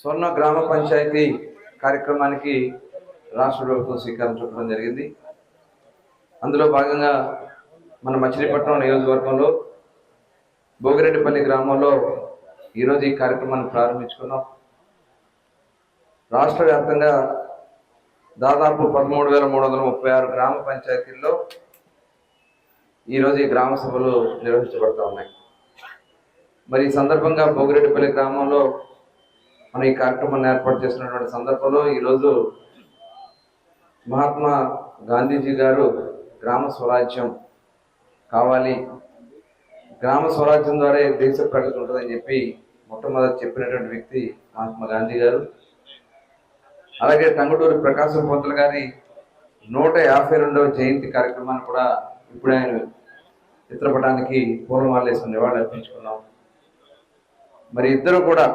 స్వర్ణ గ్రామ పంచాయతీ కార్యక్రమానికి రాష్ట్ర ప్రభుత్వం శ్రీకారం చుట్టడం జరిగింది. అందులో భాగంగా మన మచిలీపట్నం నియోజకవర్గంలో భోగిరెడ్డిపల్లి గ్రామంలో ఈరోజు ఈ కార్యక్రమాన్ని ప్రారంభించుకున్నాం. రాష్ట్ర వ్యాప్తంగా దాదాపు 13,336 గ్రామ పంచాయతీల్లో ఈరోజు ఈ గ్రామ సభలు నిర్వహించబడుతూ ఉన్నాయి. మరి ఈ సందర్భంగా భోగిరెడ్డిపల్లి గ్రామంలో మనం ఈ కార్యక్రమాన్ని ఏర్పాటు చేసినటువంటి సందర్భంలో ఈరోజు మహాత్మా గాంధీజీ గారు గ్రామ స్వరాజ్యం కావాలి, గ్రామ స్వరాజ్యం ద్వారా దేశ ప్రగతి ఉంటుందని చెప్పి మొట్టమొదటి చెప్పినటువంటి వ్యక్తి మహాత్మా గాంధీ గారు. అలాగే టంగుటూరి ప్రకాశం పంతులు గారి 152వ జయంతి కార్యక్రమాన్ని కూడా ఇప్పుడే ఆయన చిత్రపటానికి పూలమాలేసి నివాళులు అర్పించుకున్నాం. మరి ఇద్దరు కూడా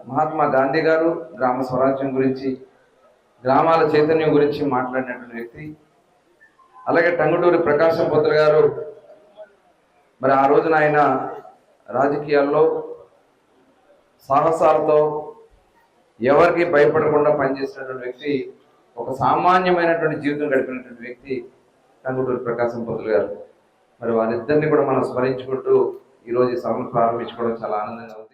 మహాత్మా గాంధీ గారు గ్రామ స్వరాజ్యం గురించి, గ్రామాల చైతన్యం గురించి మాట్లాడినటువంటి వ్యక్తి. అలాగే టంగుటూరి ప్రకాశం పంతులు గారు మరి ఆ రోజున ఆయన రాజకీయాల్లో సాహసాలతో ఎవరికి భయపడకుండా పనిచేసినటువంటి వ్యక్తి, ఒక సామాన్యమైనటువంటి జీవితం గడిపినటువంటి వ్యక్తి టంగుటూరి ప్రకాశం పంతులు గారు. మరి వారిద్దరిని కూడా మనం స్మరించుకుంటూ ఈరోజు ఈ సభను ప్రారంభించుకోవడం చాలా ఆనందంగా ఉంది.